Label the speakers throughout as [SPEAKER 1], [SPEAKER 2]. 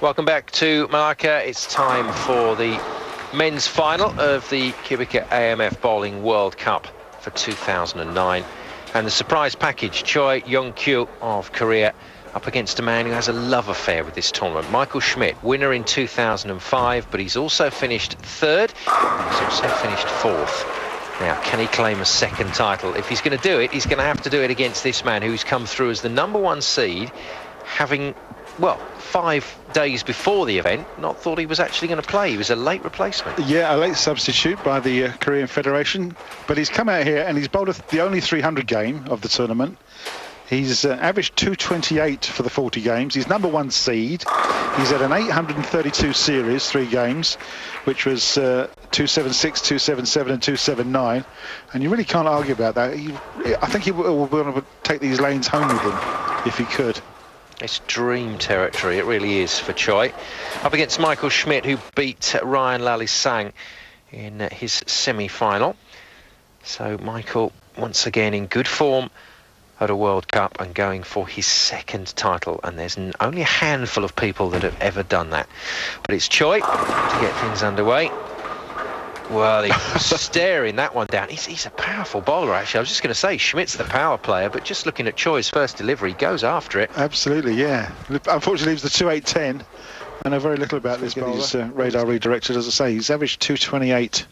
[SPEAKER 1] Welcome back to Malacca. It's time for the men's final of the Kubica AMF Bowling World Cup for 2009. And the surprise package, Choi Yong-Kyu of Korea up against a man who has a love affair with this tournament. Michael Schmidt, winner in 2005, but he's also finished third, and he's also finished fourth. Now, can he claim a second title? If he's going to do it, he's going to have to do it against this man who's come through as the #1 seed, having, well, 5 days before the event, not thought he was actually going to play. He was a late replacement.
[SPEAKER 2] Yeah, a late substitute by the Korean Federation. But he's come out here and he's bowled the only 300 game of the tournament. He's averaged 228 for the 40 games. He's #1 seed. He's had an 832 series, 3 games, which was 276, 277 and 279. And you really can't argue about that. I think he will be able to take these lanes home with him if he could.
[SPEAKER 1] It's dream territory, it really is, for Choi. Up against Michael Schmidt, who beat Ryan Lalisang in his semi-final. So Michael, once again, in good form at a World Cup and going for his second title. And there's only a handful of people that have ever done that. But it's Choi to get things underway. Well, he was staring that one down. He's a powerful bowler, actually. I was just going to say, Schmidt's the power player, but just looking at Choi's first delivery, goes after it.
[SPEAKER 2] Absolutely, yeah. Unfortunately, it was the 2-8-10. I know very little about this bowler. His radar redirected, as I say. He's averaged 228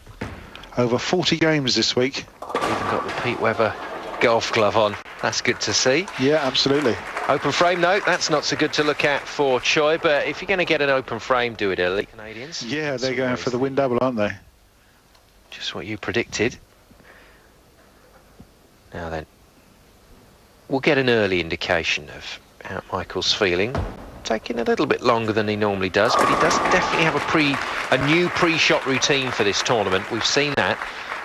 [SPEAKER 2] over 40 games this week.
[SPEAKER 1] Even got the Pete Weber golf glove on. That's good to see.
[SPEAKER 2] Yeah, absolutely.
[SPEAKER 1] Open frame, no, that's not so good to look at for Choi, but if you're going to get an open frame, do it early. Canadians.
[SPEAKER 2] Yeah, they're going for the win double, aren't they?
[SPEAKER 1] Just what you predicted. Now then, we'll get an early indication of how Michael's feeling. Taking a little bit longer than he normally does, but he does definitely have a new pre-shot routine for this tournament. We've seen that,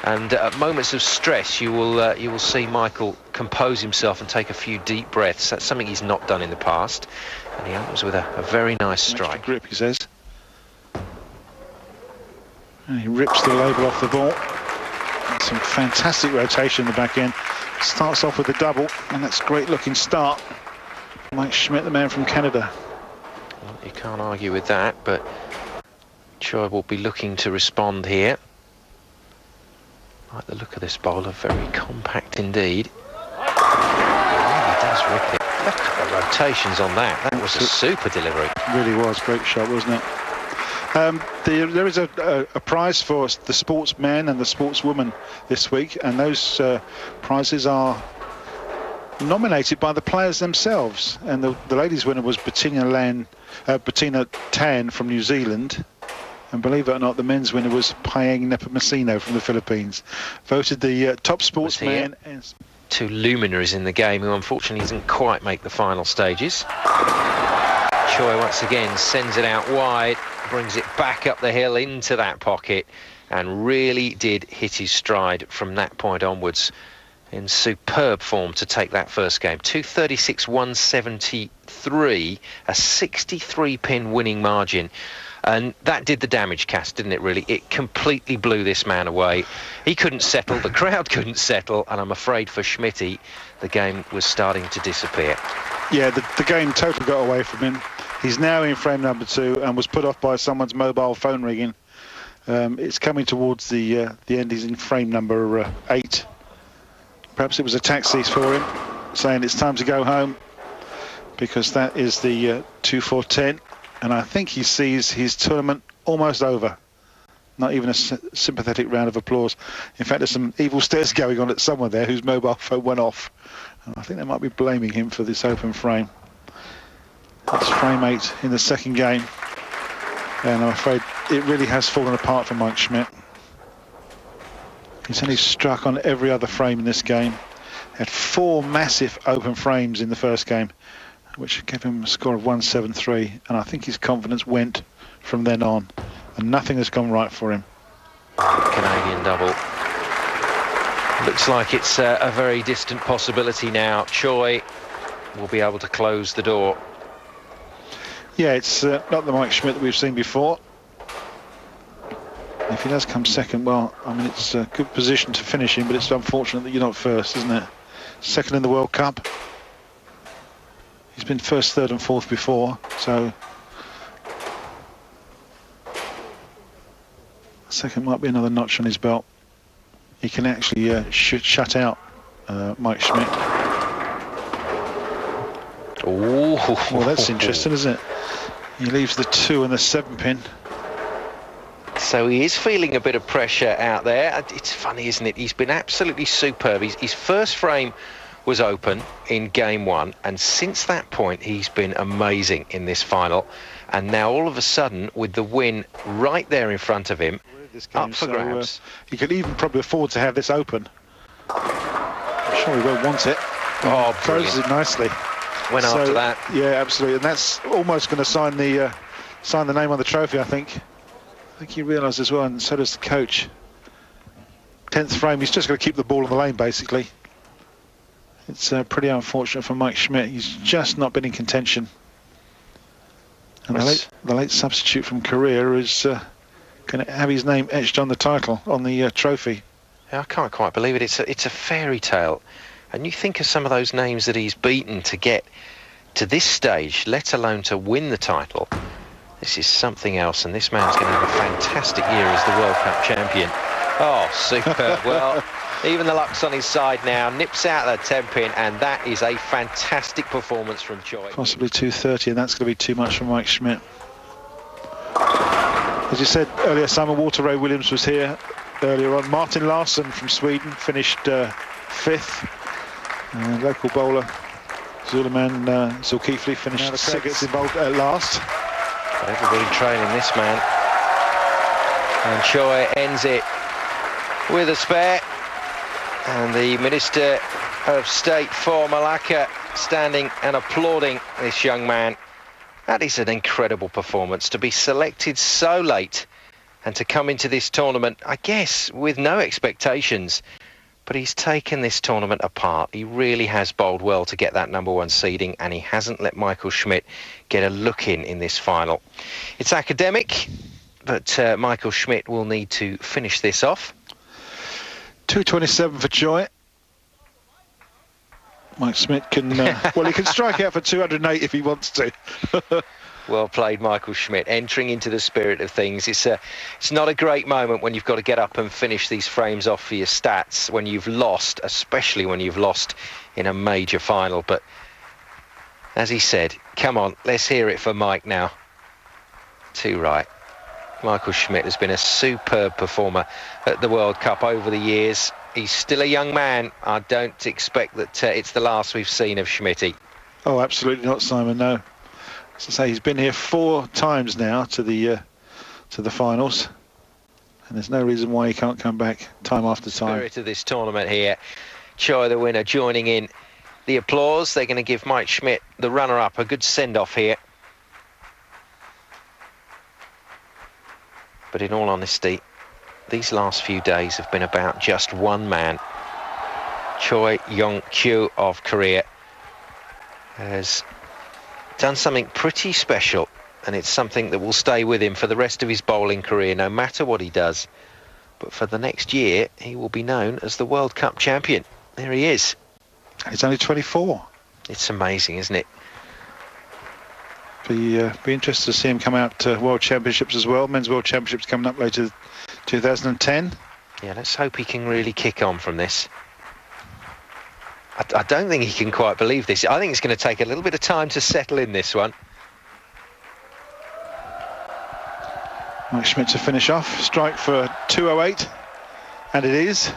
[SPEAKER 1] and at moments of stress, you will see Michael compose himself and take a few deep breaths. That's something he's not done in the past, and he opens with a very nice strike.
[SPEAKER 2] Extra grip, he says. And he rips the label off the ball. And some fantastic rotation in the back end. Starts off with a double, and that's a great looking start. Mike Schmidt, the man from Canada.
[SPEAKER 1] Well, you can't argue with that, but Choi will be looking to respond here. I like the look of this bowler, very compact indeed. He really does rip it. Look at the rotations on that. That was a super delivery.
[SPEAKER 2] Really was. Great shot, wasn't it? There is a prize for the sportsman and the sportswoman this week, and those prizes are nominated by the players themselves. And the ladies' winner was Bettina Tan from New Zealand, and believe it or not, the men's winner was Payeng Nepomuceno from the Philippines. Voted the top sportsman.
[SPEAKER 1] Two luminaries in the game who unfortunately didn't quite make the final stages. Choi once again sends it out wide, brings it back up the hill into that pocket, and really did hit his stride from that point onwards. In superb form to take that first game. 236, 173, a 63-pin winning margin. And that did the damage, Cass, didn't it, really? It completely blew this man away. He couldn't settle, the crowd couldn't settle, and I'm afraid for Schmitty, the game was starting to disappear.
[SPEAKER 2] Yeah, the game totally got away from him. He's now in frame #2 and was put off by someone's mobile phone ringing. It's coming towards the end. He's in frame number 8. Perhaps it was a taxi for him, saying it's time to go home, because that is the 2-4-10. And I think he sees his tournament almost over. Not even a sympathetic round of applause. In fact, there's some evil stares going on at someone there whose mobile phone went off. And I think they might be blaming him for this open frame. That's frame 8 in the second game. And I'm afraid it really has fallen apart for Mike Schmidt. He's only struck on every other frame in this game. Had 4 massive open frames in the first game, which gave him a score of 173, and I think his confidence went from then on, and nothing has gone right for him.
[SPEAKER 1] Canadian double. Looks like it's a very distant possibility now. Choi will be able to close the door.
[SPEAKER 2] Yeah, it's not the Mike Schmidt that we've seen before. If he does come second, well, I mean, it's a good position to finish in, but it's unfortunate that you're not first, isn't it? Second in the World Cup. He's been first, third and fourth before, so Second might be another notch on his belt. He can actually shut out Mike Schmidt.
[SPEAKER 1] Ooh.
[SPEAKER 2] Well, that's interesting, isn't it? He leaves the 2 and the 7 pin.
[SPEAKER 1] So he is feeling a bit of pressure out there. It's funny, isn't it? He's been absolutely superb. His first frame was open in game 1, and since that point he's been amazing in this final. And now all of a sudden, with the win right there in front of him, up for grabs.
[SPEAKER 2] He could even probably afford to have this open. I'm sure he won't want it.
[SPEAKER 1] Oh,
[SPEAKER 2] closes it nicely.
[SPEAKER 1] Went after that.
[SPEAKER 2] Yeah, absolutely, and that's almost going to sign the name on the trophy. I think he realised as well, and so does the coach. 10th frame, he's just going to keep the ball in the lane, basically. It's pretty unfortunate for Mike Schmidt. He's just not been in contention. And the late substitute from Korea is going to have his name etched on the title, on the trophy.
[SPEAKER 1] I can't quite believe it. It's a fairy tale. And you think of some of those names that he's beaten to get to this stage, let alone to win the title. This is something else, and this man's going to have a fantastic year as the World Cup champion. Oh, superb. Well, even the luck's on his side now. Nips out the 10 pin, and that is a fantastic performance from Choi.
[SPEAKER 2] Possibly 230, and that's going to be too much for Mike Schmidt. As you said earlier, Simon Walter Ray Williams was here earlier on. Martin Larsson from Sweden finished 5th. Local bowler Suleiman Zulkifli finished 6th. Gets involved at last.
[SPEAKER 1] But everybody trailing this man. And Choi ends it with a spare. And the Minister of State for Malacca standing and applauding this young man. That is an incredible performance, to be selected so late and to come into this tournament, I guess, with no expectations. But he's taken this tournament apart. He really has bowled well to get that #1 seeding, and he hasn't let Michael Schmidt get a look in this final. It's academic, but Michael Schmidt will need to finish this off.
[SPEAKER 2] 227 for Choi. Mike Schmidt can, well, he can strike out for 208 if he wants to.
[SPEAKER 1] Well played, Michael Schmidt, entering into the spirit of things. It's not a great moment when you've got to get up and finish these frames off for your stats, when you've lost, especially when you've lost in a major final. But as he said, come on, let's hear it for Mike now. Too right. Michael Schmidt has been a superb performer at the World Cup over the years. He's still a young man. I don't expect that it's the last we've seen of Schmitty.
[SPEAKER 2] Oh, absolutely not, Simon, no. As I say, he's been here 4 times now to the finals, and there's no reason why he can't come back time after time.
[SPEAKER 1] Spirit of this tournament here. Choi, the winner, joining in the applause. They're going to give Mike Schmidt, the runner-up, a good send-off here. But in all honesty, these last few days have been about just one man. Choi Yong-Kyu of Korea has done something pretty special, and it's something that will stay with him for the rest of his bowling career, no matter what he does. But for the next year, he will be known as the World Cup champion. There he is.
[SPEAKER 2] He's only 24.
[SPEAKER 1] It's amazing, isn't it?
[SPEAKER 2] Be interested to see him come out to World Championships as well. Men's World Championships coming up later 2010.
[SPEAKER 1] Yeah, let's hope he can really kick on from this. I don't think he can quite believe this. I think it's going to take a little bit of time to settle in this one.
[SPEAKER 2] Mike Schmidt to finish off. Strike for 208. And it is.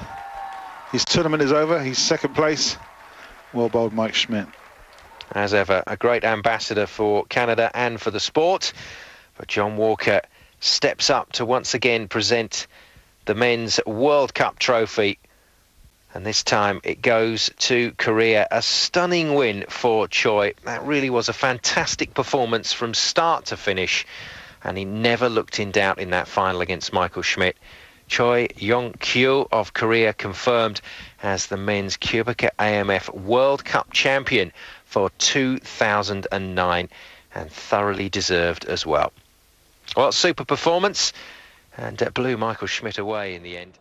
[SPEAKER 2] His tournament is over. He's 2nd place. Well bowled, Mike Schmidt.
[SPEAKER 1] As ever, a great ambassador for Canada and for the sport. But John Walker steps up to once again present the Men's World Cup trophy. And this time it goes to Korea. A stunning win for Choi. That really was a fantastic performance from start to finish. And he never looked in doubt in that final against Michael Schmidt. Choi Yong-Kyu of Korea confirmed as the men's Cubica AMF World Cup champion for 2009, and thoroughly deserved as well. Well, super performance, and blew Michael Schmidt away in the end.